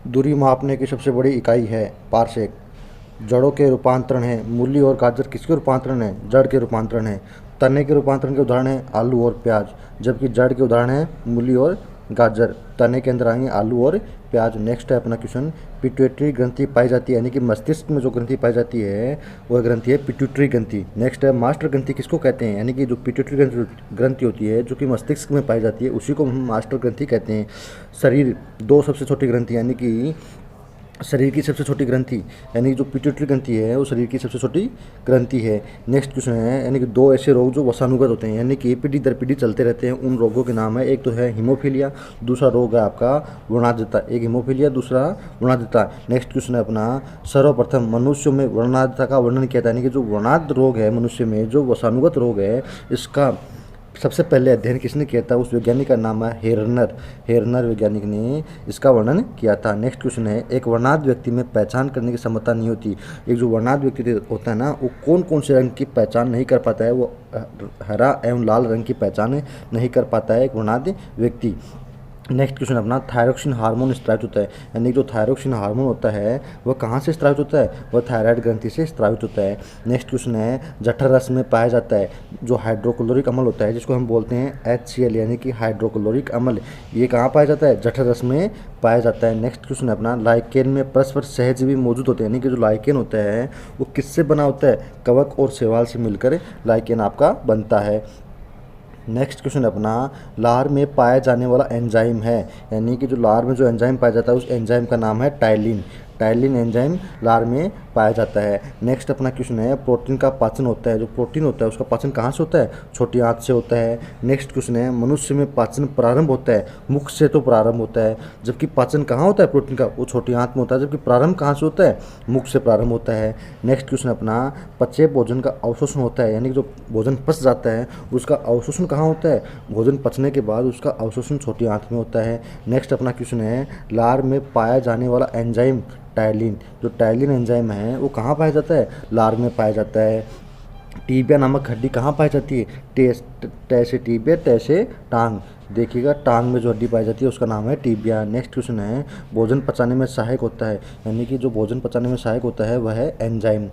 दूरी मापने की सबसे बड़ी इकाई है पारसेक। जड़ों के रूपांतरण है। मूली और गाजर किसके रूपांतरण है? जड़ के रूपांतरण है। तने के रूपांतरण के उदाहरण है आलू और प्याज, जबकि जड़ के उदाहरण है मूली और गाजर। तने के अंदर आएंगे आलू और प्याज। नेक्स्ट है अपना क्वेश्चन, पिट्यूटरी ग्रंथि पाई जाती है, यानी कि मस्तिष्क में जो ग्रंथि पाई जाती है वह ग्रंथि है पिट्यूटरी ग्रंथि। नेक्स्ट है मास्टर ग्रंथि किसको कहते हैं? यानी कि जो पिट्यूटरी ग्रंथि होती है जो कि मस्तिष्क में पाई जाती है उसी को हम मास्टर ग्रंथि कहते हैं। शरीर, दो सबसे छोटी ग्रंथि, यानी कि शरीर की सबसे छोटी ग्रंथि यानी कि जो पिट्यूटरी ग्रंथि है वो शरीर की सबसे छोटी ग्रंथि है। नेक्स्ट क्वेश्चन है, यानी कि दो ऐसे रोग जो वसानुगत होते हैं, यानी कि पीढ़ी दर पीढ़ी चलते रहते हैं, उन रोगों के नाम है, एक तो है हीमोफीलिया, दूसरा रोग है आपका वर्णाद्यता। एक हीमोफीलिया, दूसरा वर्णाद्यता। नेक्स्ट क्वेश्चन है अपना, सर्वप्रथम मनुष्यों में वर्णाद्यता का वर्णन किया था, यानी कि जो वर्णाद्य रोग है मनुष्य में, जो वसानुगत रोग है, इसका सबसे पहले अध्ययन किसने किया था? उस वैज्ञानिक का नाम है हेरनर। हेरनर वैज्ञानिक ने इसका वर्णन किया था। नेक्स्ट क्वेश्चन है, एक वर्णाद्य व्यक्ति में पहचान करने की क्षमता नहीं होती। एक जो वर्णाद्य व्यक्ति होता है ना, वो कौन कौन से रंग की पहचान नहीं कर पाता है? वो हरा एवं लाल रंग की पहचान नहीं कर पाता है एक वर्णाद्य व्यक्ति। नेक्स्ट क्वेश्चन अपना, थायरोक्सिन हार्मोन स्त्रावित होता है, यानी जो थायरोक्सिन हार्मोन होता है वह कहाँ से स्त्रावित होता है? वह थायराइड ग्रंथि से स्त्रावित होता है। नेक्स्ट क्वेश्चन है, जठर रस में पाया जाता है जो हाइड्रोक्लोरिक अम्ल होता है, जिसको हम बोलते हैं HCl, यानी कि हाइड्रोक्लोरिक अम्ल, ये कहाँ पाया जाता है? जठर रस में पाया जाता है। नेक्स्ट क्वेश्चन अपना, लाइकेन में परस्पर सहजीवी मौजूद होते हैं, यानी कि जो लाइकेन होता है वो किससे बना होता है? कवक और शैवाल से मिलकर लाइकेन आपका बनता है। नेक्स्ट क्वेश्चन अपना, लार में पाया जाने वाला एंजाइम है, यानी कि जो लार में जो एंजाइम पाया जाता है उस एंजाइम का नाम है टाइलिन। टाइलिन एंजाइम लार में पाया जाता है। नेक्स्ट अपना क्वेश्चन है, प्रोटीन का पाचन होता है, जो प्रोटीन होता है उसका पाचन कहाँ से होता है? छोटी आंत से होता है। नेक्स्ट क्वेश्चन है, मनुष्य में पाचन प्रारंभ होता है, मुख से तो प्रारंभ होता है, जबकि पाचन कहाँ होता है प्रोटीन का? वो छोटी आंत में होता है, जबकि प्रारंभ कहाँ से होता है? मुख से प्रारंभ होता है। नेक्स्ट क्वेश्चन अपना, पचे भोजन का अवशोषण होता है, यानी कि जो भोजन पच जाता है उसका अवशोषण कहाँ होता है? भोजन पचने के बाद उसका अवशोषण छोटी आंत में होता है। नेक्स्ट अपना क्वेश्चन है, लार में पाया जाने वाला एंजाइम टाइलिन, जो टाइलिन एंजाइम है वो कहाँ पाया जाता है? लार में पाया जाता है। टीबिया नामक हड्डी कहाँ पाई जाती है? टैसे टीबिया, टैसे टांग, देखिएगा टांग में जो हड्डी पाई जाती है उसका नाम है टीबिया। नेक्स्ट क्वेश्चन है, भोजन पचाने में सहायक होता है, यानी कि जो भोजन पचाने में सहायक होता है वह है एंजाइम।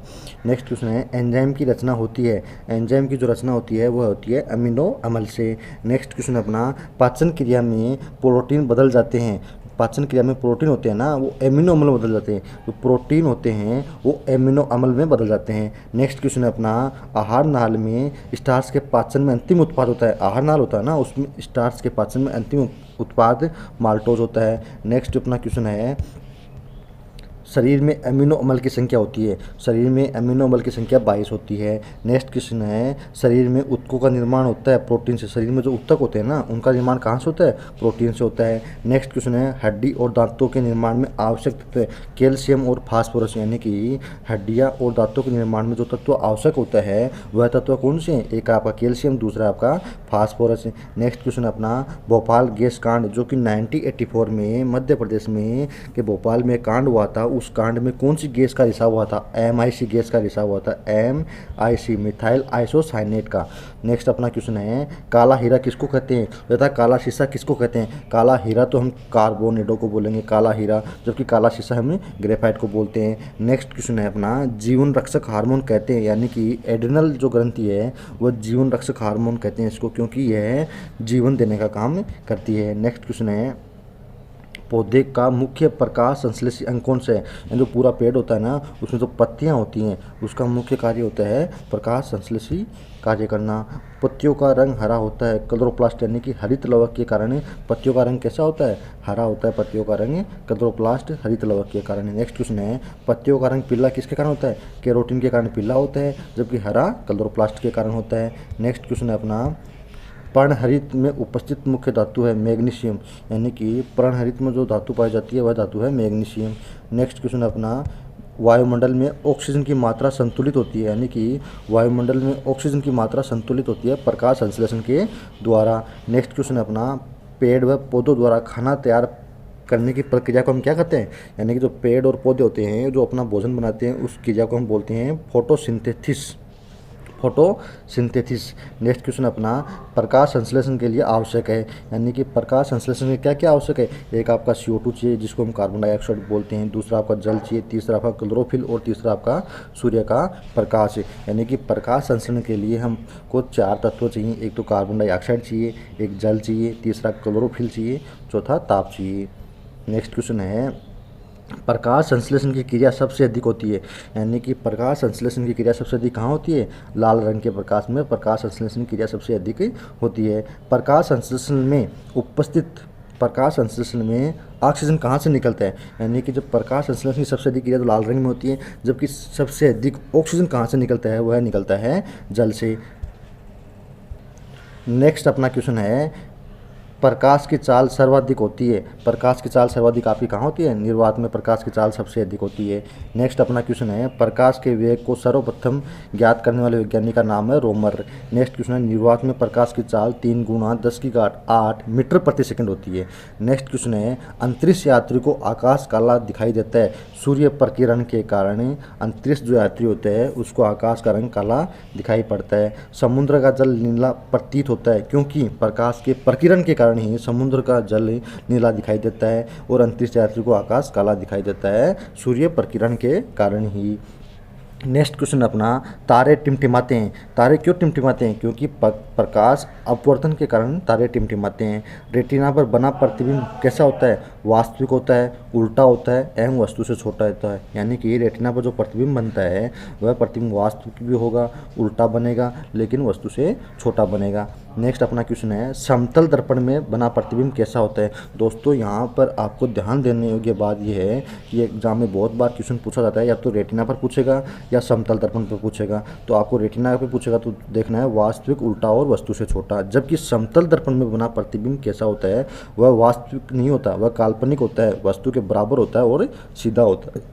नेक्स्ट क्वेश्चन है, एंजाइम की रचना होती है, एंजाइम की जो रचना होती है वह होती है अमीनो अम्ल से। नेक्स्ट क्वेश्चन अपना, पाचन क्रिया में प्रोटीन बदल जाते हैं, पाचन क्रिया में प्रोटीन होते हैं ना वो एमिनो अम्ल में बदल जाते हैं, जो प्रोटीन होते हैं वो एमिनो अम्ल में बदल जाते हैं। नेक्स्ट क्वेश्चन है अपना, आहार नाल में स्टार्च के पाचन में अंतिम उत्पाद होता है, आहार नाल होता है ना उसमें स्टार्च के पाचन में अंतिम उत्पाद माल्टोज होता है। नेक्स्ट अपना क्वेश्चन है, शरीर में अमीनो अम्ल की संख्या होती है, शरीर में अमीनो अम्ल की संख्या 22 होती है। नेक्स्ट क्वेश्चन है, शरीर में ऊतकों का निर्माण होता है प्रोटीन से, शरीर में जो ऊतक होते हैं ना उनका निर्माण कहाँ से होता है? प्रोटीन से होता है। नेक्स्ट क्वेश्चन है, हड्डी और दांतों के निर्माण में आवश्यक तत्व कैल्शियम और फास्फोरस, यानी कि हड्डियाँ और दांतों के निर्माण में जो तत्व आवश्यक होता है वह तत्व कौन से हैं? एक आपका कैल्शियम, दूसरा आपका फास्फोरस। नेक्स्ट क्वेश्चन अपना, भोपाल गैस कांड जो कि 1984 में मध्य प्रदेश में के भोपाल में कांड हुआ था, उस कांड में कौन सी गैस का रिसाव हुआ था? MIC गैस का रिसाव हुआ था, MIC मिथाइल आइसोसाइनेट का। नेक्स्ट अपना क्वेश्चन है, काला हीरा किसको कहते हैं तथा काला शीशा किसको कहते हैं? काला हीरा तो हम कार्बोनेडो को बोलेंगे काला हीरा, जबकि काला शीशा हम ग्रेफाइट को बोलते हैं। नेक्स्ट क्वेश्चन है अपना, जीवन रक्षक हार्मोन कहते हैं, यानी कि एड्रिनल जो ग्रंथि है वह जीवन रक्षक हार्मोन कहते हैं इसको, क्योंकि यह जीवन देने का काम करती है। नेक्स्ट क्वेश्चन है, पौधे का मुख्य प्रकाश संश्लेषी अंग कौन सा है? यानी जो पूरा पेड़ होता है ना उसमें जो पत्तियां होती हैं उसका मुख्य कार्य होता है प्रकाश संश्लेषी कार्य करना। पत्तियों का रंग हरा होता है क्लोरोप्लास्ट, यानी कि हरित लवक के कारण पत्तियों का रंग कैसा होता है? हरा होता है पत्तियों का रंग, क्लोरोप्लास्ट हरित लवक के कारण। नेक्स्ट क्वेश्चन है, पत्तियों का रंग पीला किसके कारण होता है? कैरोटीन के कारण पीला होता है, जबकि हरा क्लोरोप्लास्ट के कारण होता है। नेक्स्ट क्वेश्चन है अपना, पर्णहरित में उपस्थित मुख्य धातु है मैग्नीशियम, यानी कि पर्णहरित में जो धातु पाई जाती है वह धातु है मैग्नीशियम। नेक्स्ट क्वेश्चन अपना, वायुमंडल में ऑक्सीजन की मात्रा संतुलित होती है, यानी कि वायुमंडल में ऑक्सीजन की मात्रा संतुलित होती है प्रकाश संश्लेषण के द्वारा। नेक्स्ट क्वेश्चन अपना, पेड़ व पौधों द्वारा खाना तैयार करने की प्रक्रिया को हम क्या कहते हैं? यानी कि जो पेड़ और पौधे होते हैं जो अपना भोजन बनाते हैं उस क्रिया को हम बोलते हैं फोटोसिंथेसिस। फोटोसिंथेसिस। नेक्स्ट क्वेश्चन अपना प्रकाश संश्लेषण के लिए आवश्यक है, यानी कि प्रकाश संश्लेषण में क्या क्या आवश्यक है। एक आपका CO2 चाहिए जिसको हम कार्बन डाइऑक्साइड बोलते हैं, दूसरा आपका जल चाहिए, तीसरा आपका क्लोरोफिल और तीसरा आपका सूर्य का प्रकाश है। यानी कि प्रकाश संश्लेषण के लिए हमको 4 तत्व चाहिए, एक तो कार्बन डाइऑक्साइड चाहिए, एक जल चाहिए, तीसरा क्लोरोफिल चाहिए, चौथा ताप चाहिए। नेक्स्ट क्वेश्चन है प्रकाश संश्लेषण की क्रिया सबसे अधिक होती है, यानी कि प्रकाश संश्लेषण की क्रिया सबसे अधिक कहाँ होती है। लाल रंग के प्रकाश में प्रकाश संश्लेषण की क्रिया सबसे अधिक होती है। प्रकाश संश्लेषण में उपस्थित प्रकाश संश्लेषण में ऑक्सीजन कहाँ से निकलता है, यानी कि जब प्रकाश संश्लेषण की सबसे अधिक क्रिया तो लाल रंग में होती है, जबकि सबसे अधिक ऑक्सीजन कहाँ से निकलता है, वह निकलता है जल से। नेक्स्ट अपना क्वेश्चन है प्रकाश की चाल सर्वाधिक होती है। प्रकाश की चाल सर्वाधिक आपकी कहाँ होती है, निर्वात में प्रकाश की चाल सबसे अधिक होती है। नेक्स्ट अपना क्वेश्चन है प्रकाश के वेग को सर्वप्रथम ज्ञात करने वाले वैज्ञानिक का नाम है रोमर। नेक्स्ट क्वेश्चन है निर्वात में प्रकाश की चाल 3 × 10⁸ मीटर प्रति सेकंड होती है। नेक्स्ट क्वेश्चन है अंतरिक्ष यात्री को आकाश काला दिखाई देता है सूर्य प्रकिरण के कारण। अंतरिक्ष जो यात्री होते हैं उसको आकाश का रंग काला दिखाई पड़ता है। समुद्र का जल नीला प्रतीत होता है क्योंकि प्रकाश के प्रकिरण के कारण ही समुद्र का जल नीला दिखाई देता है, और अंतरिक्ष यात्री को आकाश काला दिखाई देता है सूर्य प्रकिरण के कारण ही। नेक्स्ट क्वेश्चन अपना तारे टिमटिमाते हैं। तारे क्यों टिमटिमाते हैं, क्योंकि प्रकाश अपवर्तन के कारण तारे टिमटिमाते हैं। रेटिना पर बना प्रतिबिंब कैसा होता है, वास्तविक होता है, उल्टा होता है एवं वस्तु से छोटा होता है। यानी कि रेटिना पर जो प्रतिबिंब बनता है वह प्रतिबिंब वास्तविक भी होगा, उल्टा बनेगा, लेकिन वस्तु से छोटा बनेगा। नेक्स्ट अपना क्वेश्चन है समतल दर्पण में बना प्रतिबिंब कैसा होता है। दोस्तों यहाँ पर आपको ध्यान देने योग्य बात यह है कि एग्जाम में बहुत बार क्वेश्चन पूछा जाता है, या तो रेटिना पर पूछेगा या समतल दर्पण पर पूछेगा। तो आपको रेटिना पर पूछेगा तो देखना है वास्तविक, उल्टा और वस्तु से छोटा। जबकि समतल दर्पण में बना प्रतिबिंब कैसा होता है, वह वास्तविक नहीं होता, वह काल्पनिक होता है, वस्तु के बराबर होता है और सीधा होता है।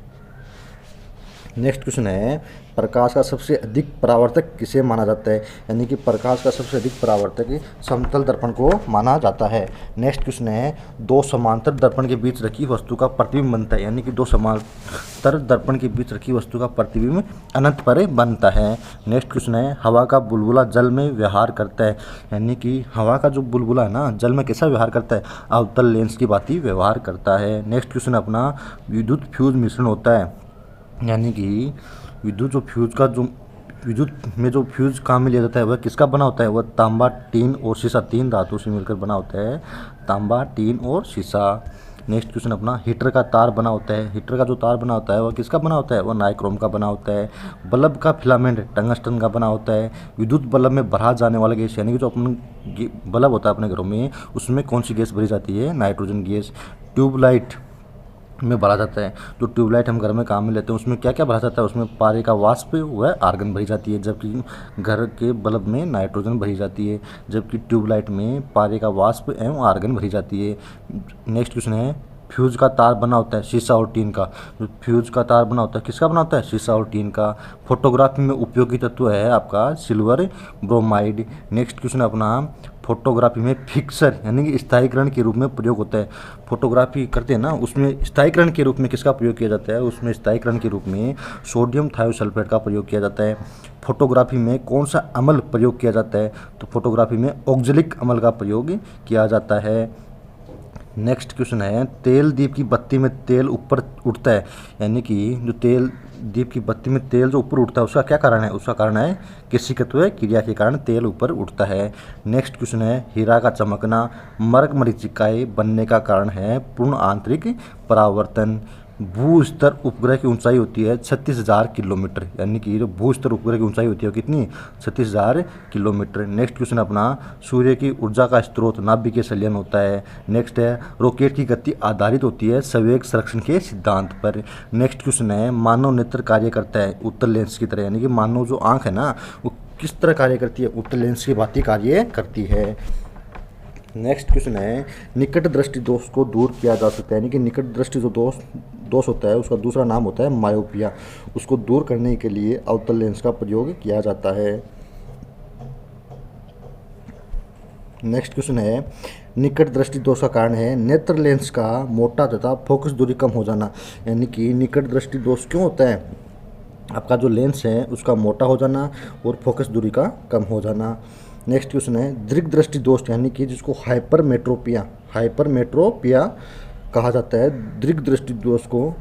नेक्स्ट क्वेश्चन है प्रकाश का सबसे अधिक परावर्तक किसे माना जाता है, यानी कि प्रकाश का सबसे अधिक परावर्तक समतल दर्पण को माना जाता है। नेक्स्ट क्वेश्चन है दो समांतर दर्पण के बीच रखी वस्तु का प्रतिबिंब बनता है, यानी कि दो समांतर दर्पण के बीच रखी वस्तु का प्रतिबिंब अनंत पर बनता है। नेक्स्ट क्वेश्चन है हवा का बुलबुला जल में व्यवहार करता है, यानी कि हवा का जो बुलबुला है ना जल में कैसा व्यवहार करता है, अवतल लेंस की भांति व्यवहार करता है। नेक्स्ट क्वेश्चन अपना विद्युत फ्यूज मिश्रण होता है, यानी कि विद्युत में जो फ्यूज काम में लिया जाता है वह किसका बना होता है, वह तांबा, टीन और शीशा, 3 धातु से मिलकर बना होता है, तांबा, टीन और शीशा। नेक्स्ट क्वेश्चन अपना हीटर का तार बना होता है। हीटर का जो तार बना होता है वह किसका बना होता है, वह नाइक्रोम का बना होता है। बल्ब का फिलामेंट टंगस्टन का बना होता है। विद्युत बल्ब में भरा जाने वाला गैस, यानी कि जो अपन बल्ब होता है अपने घरों में उसमें कौन सी गैस भरी जाती है, नाइट्रोजन गैस। ट्यूबलाइट में भरा जाता है, जो ट्यूबलाइट हम घर में काम में लेते हैं उसमें क्या क्या भरा जाता है, उसमें पारे का वाष्प व आर्गन भरी जाती है, जबकि घर के बल्ब में नाइट्रोजन भरी जाती है, जबकि ट्यूबलाइट में पारे का वाष्प एवं आर्गन भरी जाती है। नेक्स्ट क्वेश्चन है फ्यूज का तार बना होता है शीशा और टीन का। जो फ्यूज का तार बना होता है किसका बना होता है, शीशा और टीन का। फोटोग्राफी में उपयोगी तत्व है आपका सिल्वर ब्रोमाइड। नेक्स्ट क्वेश्चन अपना फोटोग्राफी में फिक्सर यानी कि स्थायीकरण के रूप में प्रयोग होता है। फोटोग्राफी करते हैं ना उसमें स्थायीकरण के रूप में किसका प्रयोग किया जाता है, उसमें स्थायीकरण के रूप में सोडियम थायोसल्फेट का प्रयोग किया जाता है। फोटोग्राफी में कौन सा अमल प्रयोग किया जाता है, तो फोटोग्राफी में ऑक्जेलिक अमल का प्रयोग किया जाता है। नेक्स्ट क्वेश्चन है तेल दीप की बत्ती में तेल ऊपर उठता है, यानी कि जो तेल दीप की बत्ती में तेल जो ऊपर उठता है उसका क्या कारण है, उसका कारण है कृषिकत्व क्रिया के कारण तेल ऊपर उठता है। नेक्स्ट क्वेश्चन है हीरा का चमकना मरक मरीचिकाएँ बनने का कारण है पूर्ण आंतरिक परावर्तन। भू स्तर उपग्रह की ऊंचाई होती है 36,000 किलोमीटर, यानी कि जो भू स्तर उपग्रह की ऊंचाई होती है कितनी, 36,000 किलोमीटर। नेक्स्ट क्वेश्चन अपना सूर्य की ऊर्जा का स्रोत नाभिकीय संलयन होता है। नेक्स्ट है रॉकेट की गति आधारित होती है संवेग संरक्षण के सिद्धांत पर। नेक्स्ट क्वेश्चन है मानव नेत्र कार्य करता है उत्तल लेंस की तरह, यानी कि मानव जो आँख है ना वो किस तरह कार्य करती है, उत्तल लेंस की भांति कार्य करती है। नेक्स्ट क्वेश्चन है निकट दृष्टि दोष को दूर किया जा सकता है, यानी कि निकट दृष्टि जो दोष होता है उसका दूसरा नाम होता है मायोपिया। उसको दूर करने के लिए अवतल लेंस का प्रयोग किया जाता है। नेक्स्ट क्वेश्चन है निकट दृष्टि दोष का कारण है नेत्र लेंस का मोटा तथा फोकस दूरी कम हो जाना, यानी कि निकट दृष्टि दोष क्यों होता है, आपका जो लेंस है उसका मोटा हो जाना और फोकस दूरी का कम हो जाना। नेक्स्ट क्वेश्चन है दीर्घ दृष्टि दोष, यानी कि जिसको हाइपरमेट्रोपिया कहा जाता है, दीर्घ दृष्टि दोष को,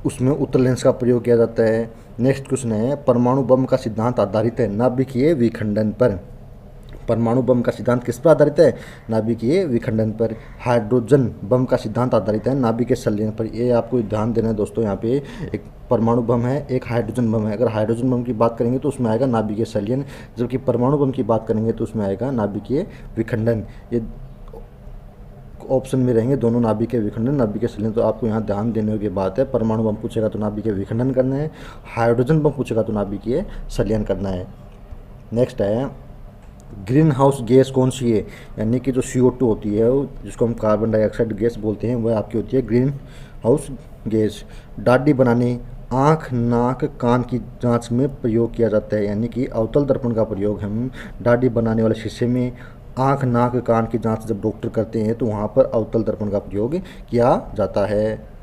उसमें उत्तल लेंस का प्रयोग किया जाता है। नेक्स्ट क्वेश्चन है परमाणु बम का सिद्धांत आधारित है नाभिकीय विखंडन पर। परमाणु बम का सिद्धांत किस पर आधारित है? नाभिकीय विखंडन पर। हाइड्रोजन बम का सिद्धांत आधारित है नाभिकीय संलयन पर। ये आपको ध्यान देना है दोस्तों, यहाँ पे एक परमाणु बम है, एक हाइड्रोजन बम है। अगर हाइड्रोजन बम की बात करेंगे तो उसमें आएगा नाभिकीय संलयन, जबकि परमाणु बम की बात करेंगे तो उसमें आएगा नाभिकीय विखंडन। ये ऑप्शन में रहेंगे दोनों, नाभिकीय विखंडन, नाभिकीय संलयन। तो आपको यहाँ ध्यान देने की बात है, परमाणु बम पूछेगा तो नाभिकीय विखंडन करना है, हाइड्रोजन बम पूछेगा तो नाभिकीय संलयन करना है। नेक्स्ट है ग्रीन हाउस गैस कौन सी है? यानी कि जो CO2 होती है, जिसको हम कार्बन डाइऑक्साइड गैस बोलते हैं, वह आपकी होती है ग्रीन हाउस गैस। दाढ़ी बनाने, आँख, नाक, कान की जांच में प्रयोग किया जाता है, यानी कि अवतल दर्पण का प्रयोग हम दाढ़ी बनाने वाले शीशे में, आँख, नाक, कान की जांच जब डॉक्टर करते हैं तो वहाँ पर अवतल दर्पण का प्रयोग किया जाता है।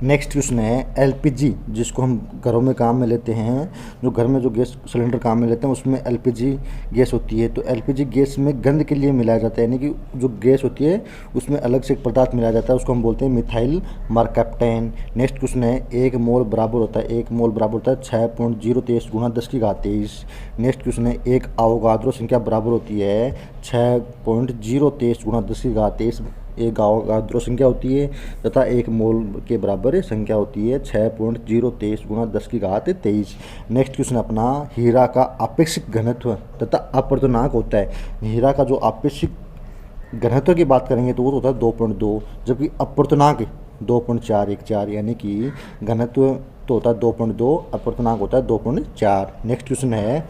नेक्स्ट क्वेश्चन है LPG, जिसको हम घरों में काम में लेते हैं, जो घर में जो गैस सिलेंडर काम में लेते हैं उसमें LPG गैस होती है। तो LPG गैस में गंध के लिए मिलाया जाता है, यानी कि जो गैस होती है उसमें अलग से एक पदार्थ मिलाया जाता है, उसको हम बोलते हैं मिथाइल मरकैप्टेन। नेक्स्ट क्वेश्चन है 1 मोल बराबर होता है 6.023 × 10⁻23। नेक्स्ट क्वेश्चन है एक अवोगाद्रो संख्या बराबर होती है 6.023 × 10⁻23 एक अवोगाद्रो संख्या होती है, तथा 1 मोल के बराबर संख्या होती है 6.023 × 10⁻23। नेक्स्ट क्वेश्चन अपना हीरा का आपेक्षिक घनत्व तथा अपर्तनांक होता है। हीरा का जो आपेक्षिक घनत्व की बात करेंगे तो वो होता है 2.2, जबकि अपर्तनांक 2.414, यानी कि घनत्व तो होता है 2.2, अपर्तनांक होता है 2.4। नेक्स्ट क्वेश्चन है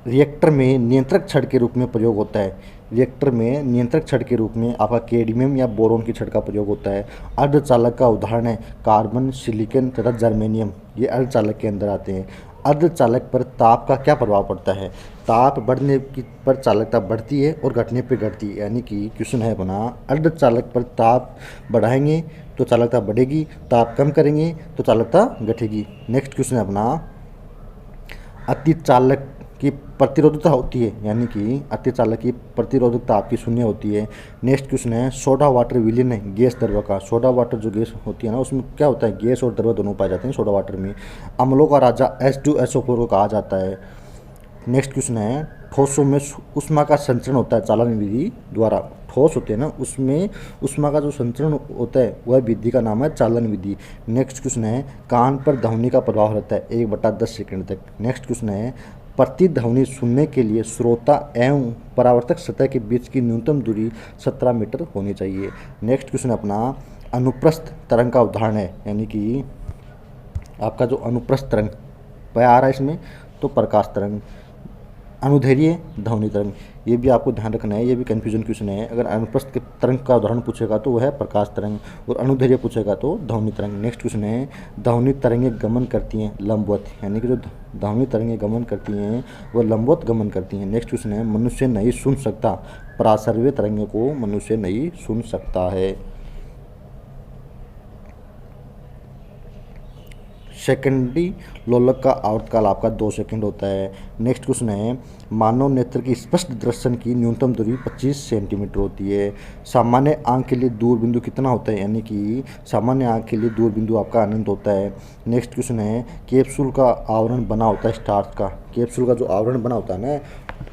रिएक्टर में नियंत्रक छड़ के रूप में प्रयोग होता है। रिएक्टर में नियंत्रक छड़ के रूप में आपका कैडमियम या बोरोन की छड़ का प्रयोग होता है। अर्धचालक का उदाहरण है कार्बन, सिलिकॉन तथा जर्मेनियम, ये अर्धचालक के अंदर आते हैं। अर्धचालक पर ताप का क्या प्रभाव पड़ता है? ताप बढ़ने की पर चालकता बढ़ती है और घटने पर घटती है, यानी कि क्वेश्चन है अपना अर्धचालक पर ताप बढ़ाएंगे तो चालकता बढ़ेगी, ताप कम करेंगे तो चालकता घटेगी। नेक्स्ट क्वेश्चन है अपना अतिचालक की प्रतिरोधकता होती है, यानी कि अतिचालक की प्रतिरोधकता आपकी शून्य होती है। नेक्स्ट क्वेश्चन है सोडा वाटर विलीन है गैस द्रव का। सोडा वाटर जो गैस होती है ना, उसमें क्या होता है, गैस और द्रव दोनों पाए जाते हैं सोडा वाटर में। अम्लों का राजा H2SO4 को कहा जाता है। नेक्स्ट क्वेश्चन है ठोसों में ऊष्मा का संचरण होता है चालन विधि द्वारा। ठोस होते हैं ना, उसमें ऊष्मा का जो संचरण होता है वह विधि का नाम है चालन विधि। नेक्स्ट क्वेश्चन है कान पर ध्वनि का प्रभाव रहता है 1/10 सेकंड तक। नेक्स्ट क्वेश्चन है प्रतिध्वनि सुनने के लिए श्रोता एवं परावर्तक सतह के बीच की न्यूनतम दूरी 17 मीटर होनी चाहिए। नेक्स्ट क्वेश्चन अपना अनुप्रस्थ तरंग का उदाहरण है, यानी कि आपका जो अनुप्रस्थ तरंग आ रहा है इसमें तो प्रकाश तरंग। अनुदैर्ध्य ध्वनि तरंग, ये भी आपको ध्यान रखना है, ये भी कन्फ्यूजन क्वेश्चन है। अगर अनुप्रस्थ के तरंग का उदाहरण पूछेगा तो वह है प्रकाश तरंग, और अनुदैर्ध्य पूछेगा तो ध्वनि तरंग। नेक्स्ट क्वेश्चन है ध्वनि तरंगें गमन करती हैं लंबवत, यानी कि जो ध्वनि तरंगें गमन करती हैं वह लंबवत गमन करती हैं। नेक्स्ट क्वेश्चन है मनुष्य नहीं सुन सकता प्रासर्व्य तरंगों को, मनुष्य नहीं सुन सकता है। सेकेंडरी लोलक का आवर्तकाल आपका 2 सेकंड होता है। नेक्स्ट क्वेश्चन है मानव नेत्र की स्पष्ट दर्शन की न्यूनतम दूरी 25 सेंटीमीटर होती है। सामान्य आंख के लिए दूर बिंदु कितना होता है, यानी कि सामान्य आंख के लिए दूर बिंदु आपका अनंत होता है। नेक्स्ट क्वेश्चन है कैप्सूल का आवरण बना होता है स्टार्च का। कैप्सूल का जो आवरण बना होता है ना,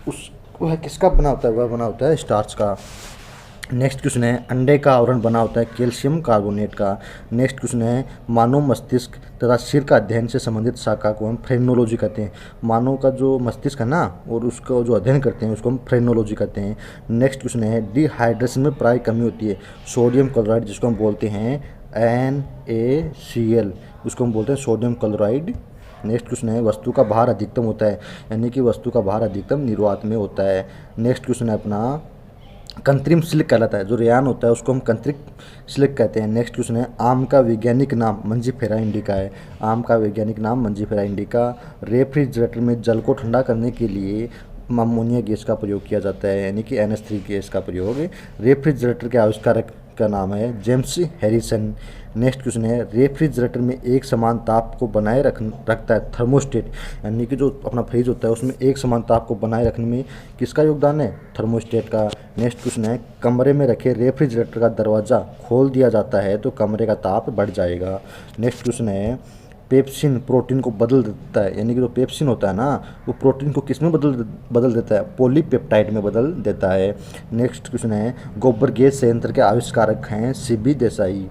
उस वह किसका बना होता है, वह बना होता है स्टार्च का। नेक्स्ट क्वेश्चन है अंडे का आवरण बना होता है कैल्शियम कार्बोनेट का। नेक्स्ट क्वेश्चन है मानव मस्तिष्क तथा सिर का अध्ययन से संबंधित शाखा को हम फ्रेनोलॉजी कहते हैं। मानव का जो मस्तिष्क है ना, और उसका जो अध्ययन करते हैं उसको हम फ्रेनोलॉजी कहते हैं। नेक्स्ट क्वेश्चन है डिहाइड्रेशन में प्राय कमी होती है सोडियम क्लोराइड, जिसको हम बोलते हैं NaCl, उसको हम बोलते हैं सोडियम क्लोराइड। नेक्स्ट क्वेश्चन है वस्तु का भार अधिकतम होता है, यानी कि वस्तु का भार अधिकतम निर्वात में होता है। नेक्स्ट क्वेश्चन है अपना कंत्रिम सिल्क कहलाता है, जो रेयान होता है उसको हम कंत्रिक सिल्क कहते हैं। नेक्स्ट क्वेश्चन है आम का वैज्ञानिक नाम मंजीफेरा इंडिका है। आम का वैज्ञानिक नाम मंजीफेरा इंडिका। रेफ्रिजरेटर में जल को ठंडा करने के लिए अमोनिया गैस का प्रयोग किया जाता है, यानी कि NH3 गैस का प्रयोग रेफ्रिजरेटर के आविष्कारक का नाम है जेम्स हैरिसन। नेक्स्ट क्वेश्चन है रेफ्रिजरेटर में एक समान ताप को बनाए रखता है थर्मोस्टेट, यानी कि जो अपना फ्रिज होता है उसमें एक समान ताप को बनाए रखने में किसका योगदान है, थर्मोस्टेट का। नेक्स्ट क्वेश्चन है कमरे में रखे रेफ्रिजरेटर का दरवाज़ा खोल दिया जाता है तो कमरे का ताप बढ़ जाएगा। नेक्स्ट क्वेश्चन है पेप्सिन प्रोटीन को बदल देता है, यानी कि जो पेप्सिन होता है ना वो प्रोटीन को किस में बदल देता है, पॉलीपेप्टाइड में बदल देता है। नेक्स्ट क्वेश्चन है गोबर गैस संयंत्र के आविष्कारक हैं सीबी देसाई।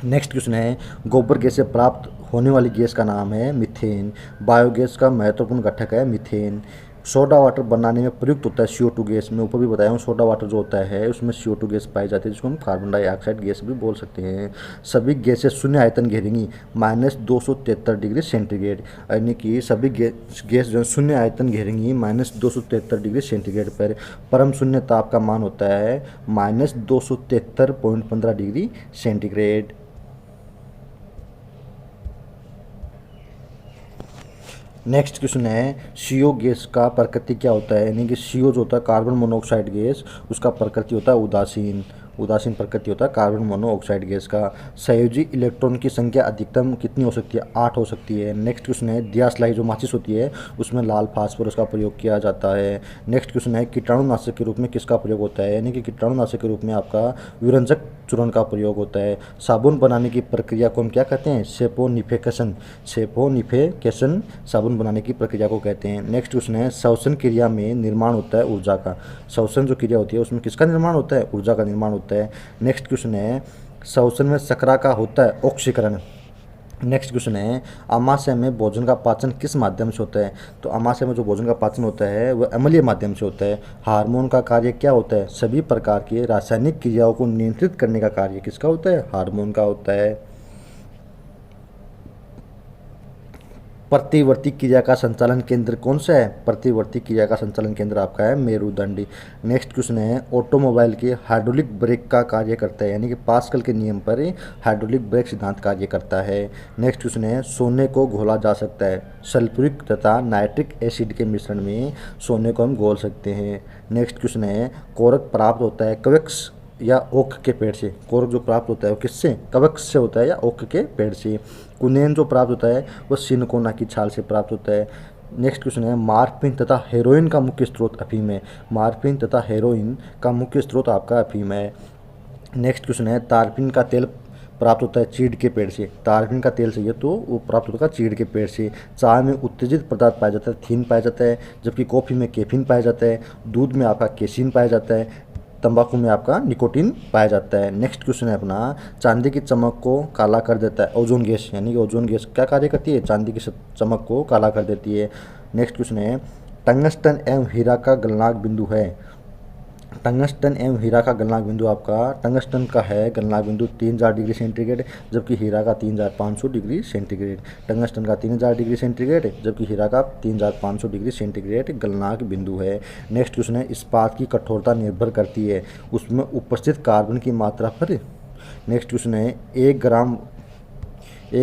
नेक्स्ट क्वेश्चन है गोबर गैस से प्राप्त होने वाली गैस का नाम है मीथेन। बायोगैस का महत्वपूर्ण घटक है मीथेन। सोडा वाटर बनाने में प्रयुक्त होता है CO2 गैस। मैं ऊपर भी बताया हूँ सोडा वाटर जो होता है उसमें CO2 गैस पाई जाती है जिसको हम कार्बन डाइऑक्साइड गैस भी बोल सकते हैं। सभी गैसें शून्य आयतन घेरेंगी -273 डिग्री सेंटीग्रेड, यानी कि सभी गैस जो शून्य आयतन घेरेंगी -273 डिग्री सेंटीग्रेड पर। परम शून्य ताप का मान होता है -273.15 डिग्री सेंटीग्रेड। नेक्स्ट क्वेश्चन है CO गैस का प्रकृति क्या होता है, यानी कि CO जो होता है कार्बन मोनोऑक्साइड गैस, उसका प्रकृति होता है उदासीन प्रकृति होता है कार्बन मोनोऑक्साइड गैस का। संयोजी इलेक्ट्रॉन की संख्या अधिकतम कितनी हो सकती है, 8 हो सकती है। नेक्स्ट क्वेश्चन है दियासलाई जो माचिस होती है उसमें लाल फास्फोरस का प्रयोग किया जाता है। नेक्स्ट क्वेश्चन है कीटाणुनाशक के रूप में किसका प्रयोग होता है, यानी कि कीटाणुनाशक के रूप में आपका विरंजक चूर्ण का प्रयोग होता है। साबुन बनाने की प्रक्रिया को हम क्या कहते हैं, सेपोनिफिकेशन साबुन बनाने की प्रक्रिया को कहते हैं। नेक्स्ट क्वेश्चन है श्वसन क्रिया में निर्माण होता है ऊर्जा का। श्वसन जो क्रिया होती है उसमें किसका निर्माण होता है, ऊर्जा का निर्माण होता है। नेक्स्ट क्वेश्चन है श्वसन में शकरा का होता है ऑक्सीकरण। नेक्स्ट क्वेश्चन है आमाशय में भोजन का पाचन किस माध्यम से होता है, तो आमाशय में जो भोजन का पाचन होता है वह अम्लीय माध्यम से होता है। हार्मोन का कार्य क्या होता है, सभी प्रकार की रासायनिक क्रियाओं को नियंत्रित करने का कार्य किसका होता है, हार्मोन का होता है। प्रतिवर्ती क्रिया का संचालन केंद्र कौन सा है, प्रतिवर्ती क्रिया का संचालन केंद्र आपका है मेरुदंड। नेक्स्ट क्वेश्चन है ऑटोमोबाइल के हाइड्रोलिक ब्रेक का कार्य करता है, यानी कि पास्कल के नियम पर हाइड्रोलिक ब्रेक सिद्धांत कार्य करता है। नेक्स्ट क्वेश्चन है सोने को घोला जा सकता है, सल्फ्यूरिक तथा नाइट्रिक एसिड के मिश्रण में सोने को हम घोल सकते हैं। नेक्स्ट क्वेश्चन है कोरक प्राप्त होता है कवक्ष या ओक के पेड़ से। कोरक जो प्राप्त होता है वो किससे, कवक से होता है या ओक के पेड़ से। कुनेन जो प्राप्त होता है वो सिनकोना की छाल से प्राप्त होता है। नेक्स्ट क्वेश्चन है मार्फिन तथा हेरोइन का मुख्य स्रोत अफीम है। मार्फिन तथा हेरोइन का मुख्य स्रोत आपका अफीम है। नेक्स्ट क्वेश्चन है तारपीन का तेल प्राप्त होता है चीड़ के पेड़ से। तारपीन का तेल चाहिए तो वो प्राप्त होता है चीड़ के पेड़ से। चाय में उत्तेजित पदार्थ पाया जाता है थीन पाया जाता है, जबकि कॉफ़ी में कैफीन पाया जाता है। दूध में आपका केसिन पाया जाता है। तंबाकू में आपका निकोटीन पाया जाता है। नेक्स्ट क्वेश्चन है अपना चांदी की चमक को काला कर देता है ओजोन गैस, यानी कि ओजोन गैस क्या कार्य करती है, चांदी की चमक को काला कर देती है। नेक्स्ट क्वेश्चन है टंगस्टन एवं हीरा का गलनांक बिंदु है। टंगस्टन एवं हीरा का गलनांक बिंदु आपका टंगस्टन का है गलनांक बिंदु 3000 डिग्री सेंटीग्रेड, जबकि हीरा का 3500 डिग्री सेंटीग्रेड। टंगस्टन का 3000 डिग्री सेंटीग्रेड जबकि हीरा का 3500 डिग्री सेंटीग्रेड गलनांक बिंदु है। नेक्स्ट क्वेश्चन है इस्पात की कठोरता निर्भर करती है उसमें उपस्थित कार्बन की मात्रा पर। नेक्स्ट क्वेश्चन है 1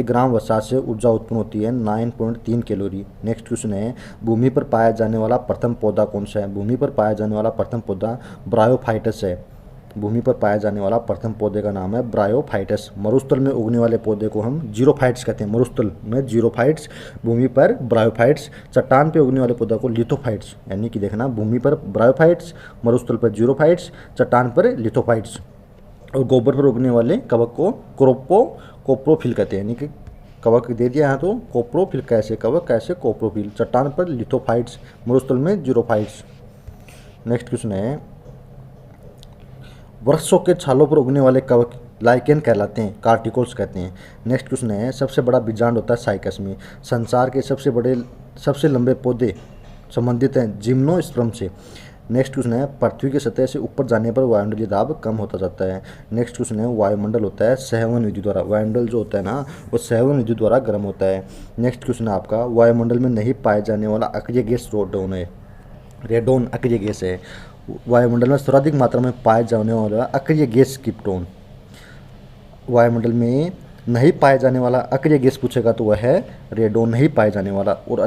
ग्राम वसा से ऊर्जा उत्पन्न होती है 9.3 कैलोरी। नेक्स्ट क्वेश्चन है भूमि पर पाया जाने वाला प्रथम पौधा कौन सा है। भूमि पर पाया जाने वाला प्रथम पौधा ब्रायोफाइटस है। भूमि पर पाया जाने वाला प्रथम पौधे का नाम है ब्रायोफाइटस। मरुस्थल में उगने वाले पौधे को हम जीरोफाइट्स कहते हैं। मरुस्थल में जीरोफाइट्स, भूमि पर ब्रायोफाइट्स। चट्टान पे उगने वाले पौधे को लिथोफाइट्स, यानी कि देखना भूमि पर ब्रायोफाइट्स, मरुस्थल पर जीरोफाइट्स, चट्टान पर लिथोफाइट्स। और गोबर पर उगने वाले कवक को कोप्रोफिल कहते हैं, यानी कि कवक दे दिया है तो कोप्रोफिल कैसे कवक कैसे कोप्रोफिल। चट्टान पर लिथोफाइट्स, मरुस्थल में जीरोफाइट्स। नेक्स्ट क्वेश्चन है वृक्षों के छालों पर उगने वाले कवक लाइकेन कहलाते हैं, कार्टिकल्स कहते हैं। नेक्स्ट क्वेश्चन है सबसे बड़ा बीजांड होता है साइकस में। संसार के सबसे लंबे पौधे संबंधित हैं जिम्नोस्पर्म से। नेक्स्ट क्वेश्चन है पृथ्वी की सतह से ऊपर जाने पर वायुमंडलीय दाब कम होता जाता है। नेक्स्ट क्वेश्चन है वायुमंडल होता है सहवन विधि द्वारा। वायुमंडल जो होता है ना वो सहवन विधि द्वारा गर्म होता है। नेक्स्ट क्वेश्चन है आपका वायुमंडल में नहीं पाए जाने वाला अक्रिय गैस रेडोन है। रेडोन अक्रिय गैस है। वायुमंडल में सर्वाधिक मात्रा में पाए जाने वाला अक्रिय गैस क्रिप्टोन। वायुमंडल में नहीं पाए जाने वाला अक्रिय गैस पूछेगा तो वह है रेडोन, नहीं पाए जाने वाला। और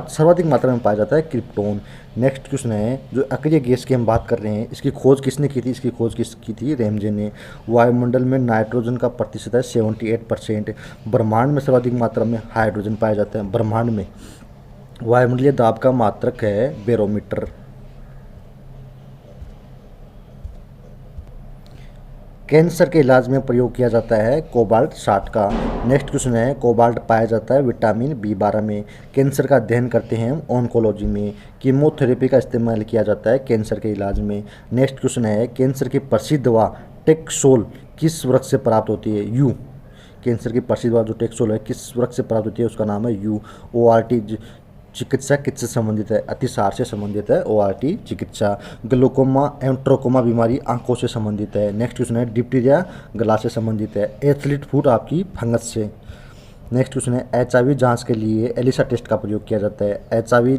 सर्वाधिक मात्रा में पाया जाता है क्रिप्टोन। नेक्स्ट क्वेश्चन है, जो अक्रिय गैस की हम बात कर रहे हैं, इसकी खोज किसने की थी? इसकी खोज की थी रैमजे ने। वायुमंडल में नाइट्रोजन का प्रतिशत है 78%। ब्रह्मांड में सर्वाधिक मात्रा में हाइड्रोजन पाया जाता है ब्रह्मांड में। वायुमंडलीय दाब का मात्रक है बैरोमीटर। कैंसर के इलाज में प्रयोग किया जाता है कोबाल्ट 60 का। नेक्स्ट क्वेश्चन है, कोबाल्ट पाया जाता है विटामिन B12 में। कैंसर का अध्ययन करते हैं हम ऑन्कोलॉजी में। कीमोथेरेपी का इस्तेमाल किया जाता है कैंसर के इलाज में। नेक्स्ट क्वेश्चन है, कैंसर की प्रसिद्ध दवा टेक्सोल किस वृक्ष से प्राप्त होती है? यू। कैंसर की प्रसिद्ध दवा जो टेक्सोल है किस वृक्ष से प्राप्त होती है? उसका नाम है यू। ORT चिकित्सा किससे संबंधित है? अतिसार से संबंधित है ORT चिकित्सा। ग्लूकोमा एवं ट्रोकोमा बीमारी आंखों से संबंधित है। नेक्स्ट क्वेश्चन है, डिप्टीरिया गला से संबंधित है। एथलीट फुट आपकी फंगस से। नेक्स्ट क्वेश्चन है, HIV जांच के लिए एलिसा टेस्ट का प्रयोग किया जाता है। HIV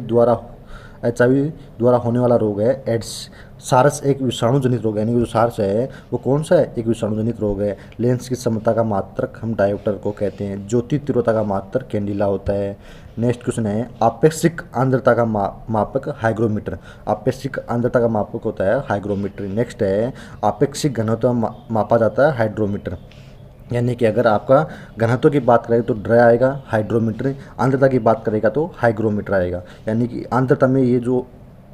द्वारा होने वाला रोग है एड्स। सारस एक विषाणु जनित रोग है, यानी जो सारस है वो कौन सा है? एक विषाणु जनित रोग है। लेंस की समता का मात्रक हम डायोप्टर को कहते हैं। ज्योति तीव्रता का मात्रक कैंडिला होता है। नेक्स्ट क्वेश्चन है, आपेक्षिक आर्द्रता का मापक हाइग्रोमीटर। आपेक्षिक आर्द्रता का मापक होता है हाइग्रोमीटर। नेक्स्ट है, आपेक्षिक घनत्व मापा जाता है हाइड्रोमीटर। यानी कि अगर आपका घनत्व की बात करें तो ड्राई आएगा हाइड्रोमीटर, आर्द्रता की बात करेगा तो हाइग्रोमीटर आएगा। यानी कि आर्द्रता में ये जो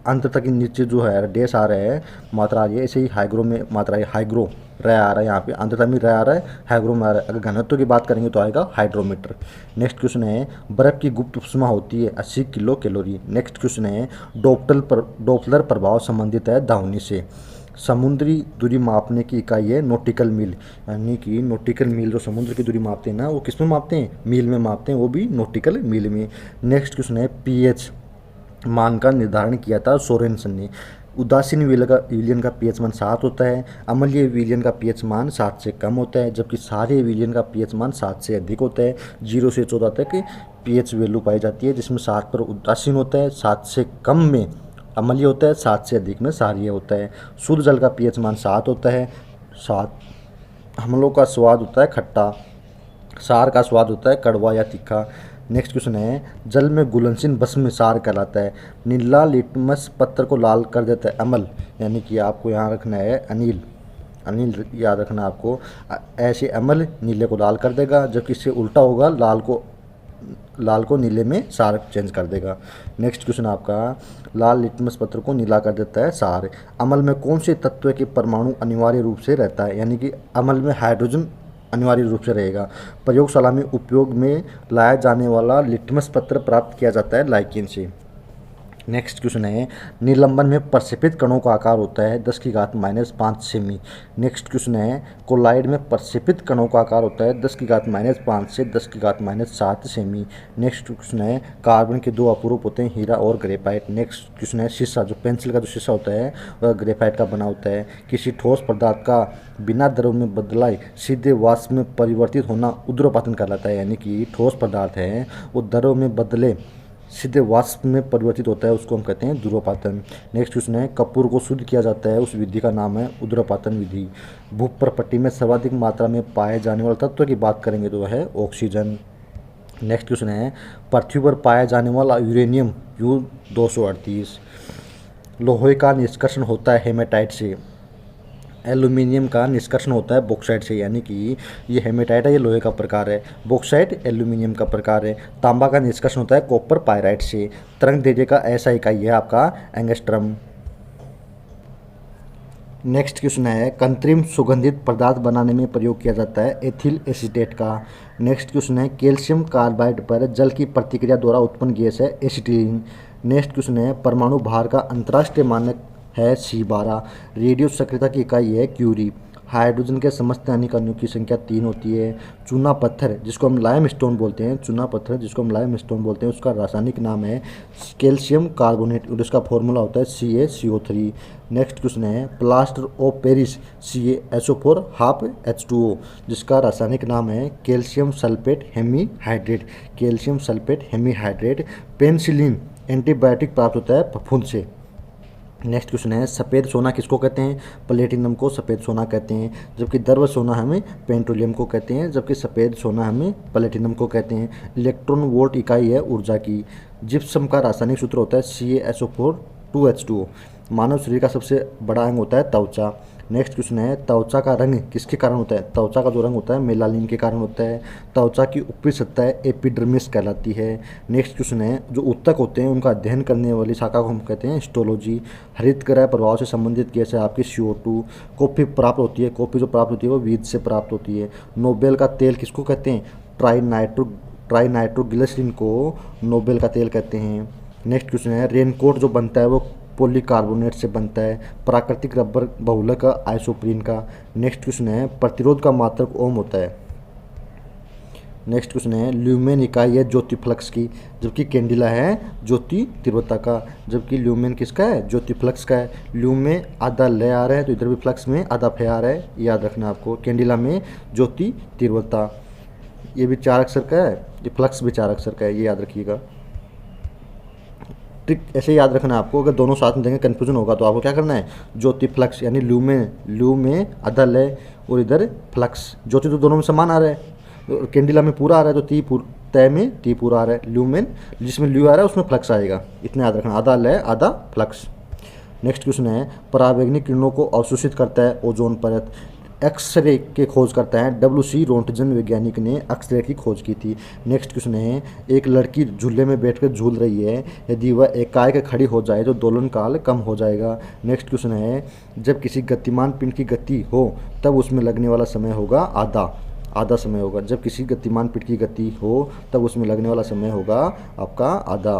आर्द्रता के नीचे जो है डैश आ रहा है, मात्रा आ रही है, ऐसे ही हाइग्रो में मात्रा है हाइग्रो रह आ रहा है। यहाँ पे आर्द्रता में रह आ रहा है, हाइग्रो में आ रहा है। अगर घनत्व की बात करेंगे तो आएगा हाइड्रोमीटर। नेक्स्ट क्वेश्चन है, बर्फ की गुप्त उष्मा होती है 80 किलो कैलोरी। नेक्स्ट क्वेश्चन है, डोपलर प्रभाव संबंधित है ध्वनि से। समुद्री दूरी मापने की इकाई है नॉटिकल मील। यानी कि नॉटिकल मील जो समुद्र की दूरी मापते हैं ना, वो किस में मापते हैं? मील में मापते हैं, वो भी नॉटिकल मील में। नेक्स्ट क्वेश्चन है, pH मान का निर्धारण किया था सोरेनसन ने। उदासीन विलियन का pH मान 7 होता है। अम्लीय विलियन का pH मान 7 से कम होता है, जबकि क्षारीय विलियन का pH मान 7 से अधिक होता है। 0 से 14 तक pH वैल्यू पाई जाती है, जिसमें 7 पर उदासीन होता है, 7 से कम में अम्लीय होता है, 7 से अधिक में क्षारीय होता है। शुद्ध जल का pH मान 7 होता है। 7 हमलों का स्वाद होता है खट्टा, सार का स्वाद होता है कड़वा या तीखा। नेक्स्ट क्वेश्चन है, जल में घुलनशील भस्म सार कहलाता है। नीला लिटमस पत्र को लाल कर देता है अम्ल। यानी कि आपको यहाँ रखना है अनिल याद रखना आपको। ऐसे अम्ल नीले को लाल कर देगा, जबकि इससे उल्टा होगा, लाल को नीले में सार चेंज कर देगा। नेक्स्ट क्वेश्चन आपका, लाल लिटमस पत्र को नीला कर देता है सार। अम्ल में कौन से तत्व के परमाणु अनिवार्य रूप से रहता है? यानी कि अम्ल में हाइड्रोजन अनिवार्य रूप से रहेगा। प्रयोगशाला में उपयोग में लाया जाने वाला लिटमस पत्र प्राप्त किया जाता है लाइकेन से। नेक्स्ट क्वेश्चन है, निलंबन में प्रक्षेपित कणों का आकार होता है 10⁻⁵ सेमी। नेक्स्ट क्वेश्चन है, कोलाइड में प्रक्षेपित कणों का आकार होता है 10⁻⁵ से 10⁻⁷ सेमी। नेक्स्ट क्वेश्चन है, कार्बन के 2 अपूर्व होते हैं, हीरा और ग्रेफाइट। नेक्स्ट क्वेश्चन है, शीशा जो पेंसिल का जो शीशा होता है वह ग्रेफाइट का बना होता है। किसी ठोस पदार्थ का बिना द्रव में बदलाए सीधे वाष्प में परिवर्तित होना ऊर्ध्वपातन कहलाता है। यानी कि ठोस पदार्थ है वो द्रव में बदले सीधे वाष्प में परिवर्तित होता है, उसको हम कहते हैं ध्रुवपातन। नेक्स्ट क्वेश्चन है, कपूर को शुद्ध किया जाता है, उस विधि का नाम है ऊर्ध्वपातन विधि। भूप्रपट्टी में सर्वाधिक मात्रा में पाए जाने वाले तत्व की बात करेंगे तो वह है ऑक्सीजन। नेक्स्ट क्वेश्चन है, पृथ्वी पर पाया जाने वाला यूरेनियम U-238। लोहे का निष्कर्षण होता है हेमेटाइट से। एल्यूमिनियम का निष्कर्षण होता है बॉक्साइट से। यानी कि ये हेमेटाइट है, ये लोहे का प्रकार है। बॉक्साइट एल्यूमिनियम का प्रकार है। तांबा का निष्कर्षण होता है कॉपर पायराइट से। तरंग दैर्ध्य का ऐसा इकाई है आपका एंगस्ट्रम। नेक्स्ट क्वेश्चन है, कृत्रिम सुगंधित पदार्थ बनाने में प्रयोग किया जाता है एथिल एसीटेट का। नेक्स्ट क्वेश्चन है, कैल्शियम कार्बाइड पर जल की प्रतिक्रिया द्वारा उत्पन्न गैस है एसिटिलीन। नेक्स्ट क्वेश्चन है, परमाणु भार का अंतर्राष्ट्रीय मानक है C12। रेडियो सक्रियता की इकाई है क्यूरी। हाइड्रोजन के समस्त आणविक अणुओं की संख्या 3 होती है। चूना पत्थर जिसको हम लाइमस्टोन बोलते हैं, उसका रासायनिक नाम है कैल्शियम कार्बोनेट और उसका फॉर्मूला होता है CaCO3। नेक्स्ट क्वेश्चन है, plaster of Paris CaSO4 half H2O जिसका रासायनिक नाम है calcium sulphate hemihydrate. Penicillin antibiotic प्राप्त होता है फफूंद से। नेक्स्ट क्वेश्चन है सफ़ेद सोना किसको कहते हैं? प्लेटिनम को सफ़ेद सोना कहते हैं, जबकि द्रव सोना हमें पेट्रोलियम को कहते हैं, जबकि सफ़ेद सोना हमें प्लेटिनम को कहते हैं। इलेक्ट्रॉन वोल्ट इकाई है ऊर्जा की। जिप्सम का रासायनिक सूत्र होता है CaSO4 2H2O। मानव शरीर का सबसे बड़ा अंग होता है त्वचा। नेक्स्ट क्वेश्चन है त्वचा का रंग किसके कारण होता है? त्वचा का जो रंग होता है मेलानिन के कारण होता है। त्वचा की ऊपरी सतह एपिडर्मिस कहलाती है। नेक्स्ट क्वेश्चन है जो ऊतक होते हैं उनका अध्ययन करने वाली शाखा को हम कहते हैं हिस्टोलॉजी। हरित ग्रह प्रभाव से संबंधित गैस है आपकी CO2। कॉफी प्राप्त होती है, कॉफी जो प्राप्त होती है वो वीज से प्राप्त होती है। नोबेल का तेल किसको कहते हैं? ट्राइनाइट्रोग्लिसरीन को नोबेल का तेल कहते हैं। नेक्स्ट क्वेश्चन है रेनकोट जो बनता है वो पॉलीकार्बोनेट से बनता है। प्राकृतिक रबर बहुलक आइसोप्रीन का। नेक्स्ट क्वेश्चन है प्रतिरोध का मात्रक ओम होता है। नेक्स्ट क्वेश्चन है ल्यूमेन इकाई है ज्योति फ्लक्स की, जबकि कैंडिला है ज्योति तीव्रता का। जबकि ल्यूमेन किसका है? ज्योति फ्लक्स का है। ल्यूम में आधा लय आ रहा है तो इधर भी फ्लक्स में आधा फे आ रहा है, याद रखना आपको। कैंडिला में ज्योति तीव्रता, ये भी 4 अक्षर का है, ये फ्लक्स भी 4 अक्षर का है, ये याद रखिएगा। ट्रिक ऐसे याद रखना है आपको, अगर दोनों साथ में देंगे कन्फ्यूजन होगा तो आपको क्या करना है? ज्योति फ्लक्स यानी लू में आधा लय और इधर फ्लक्स। ज्योति तो दोनों में समान आ रहा है, कैंडिला में पूरा आ रहा है तो तय में टी पूरा आ रहा है। ल्यूमेन जिसमें ल्यू आ रहा है उसमें फ्लक्स आएगा, इतना याद रखना, आधा लय आधा फ्लक्स। नेक्स्ट क्वेश्चन है परावैंगनिक किरणों को अवशोषित करता है ओजोन परत। एक्सरे के खोज करता है WC रोंटजन वैज्ञानिक ने एक्सरे की खोज की थी। नेक्स्ट क्वेश्चन है एक लड़की झूले में बैठकर झूल रही है, यदि वह एकाएक खड़ी हो जाए तो दोलन काल कम हो जाएगा। नेक्स्ट क्वेश्चन है जब किसी गतिमान पिंड की गति हो तब उसमें लगने वाला समय होगा आधा समय होगा। जब किसी गतिमान पिंड की गति हो तब उसमें लगने वाला समय होगा आपका आधा।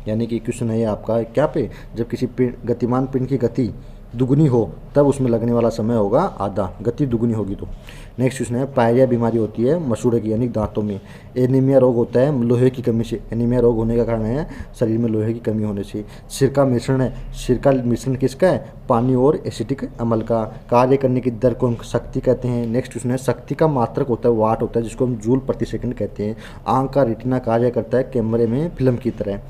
यानी कि क्वेश्चन है ये आपका क्या पे, जब किसी गतिमान पिंड की गति दुगुनी हो तब उसमें लगने वाला समय होगा आधा, गति दुगुनी होगी तो। नेक्स्ट क्वेश्चन है पायरिया बीमारी होती है मसूड़े की यानी दांतों में। एनीमिया रोग होता है लोहे की कमी से। एनीमिया रोग होने का कारण है शरीर में लोहे की कमी होने से। सिरका मिश्रण है, सिरका मिश्रण किसका है? पानी और एसिटिक अम्ल का। कार्य करने की दर को हम शक्ति कहते हैं। नेक्स्ट क्वेश्चन है शक्ति का मात्रक होता है वाट होता है, जिसको हम जूल प्रति सेकंड कहते हैं। आंख का रेटिना कार्य करता है कैमरे में फिल्म की तरह।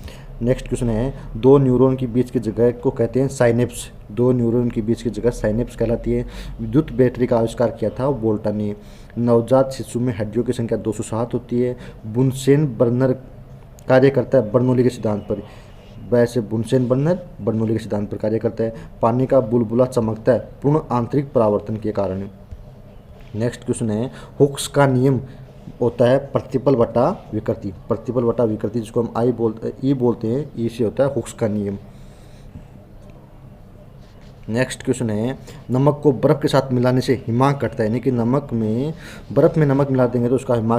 नेक्स्ट क्वेश्चन है दो न्यूरॉन के बीच की जगह को कहते हैं साइनेप्स। दो न्यूरॉन के बीच की जगह साइनेप्स कहलाती है। विद्युत बैटरी का आविष्कार किया था वोल्टा ने। नवजात शिशु में हड्डियों की संख्या 207 होती है। बुनसेन बर्नर कार्य करता है बर्नौली के सिद्धांत पर। वैसे बुनसेन बर्नर बर्नौली के सिद्धांत पर कार्य करता है। पानी का बुलबुला चमकता है पूर्ण आंतरिक परावर्तन के कारण। नेक्स्ट क्वेश्चन है हुक्स का नियम होता है प्रतिपल बटा विकृति। प्रतिपल बटा विकृति जिसको हम ई बोलते हैं, ई से होता है हुक्स का नियम। नेक्स्ट क्वेश्चन है नमक को बर्फ़ के साथ मिलाने से हिमांक कटता है, यानी कि बर्फ़ में नमक मिला देंगे तो उसका हिमांक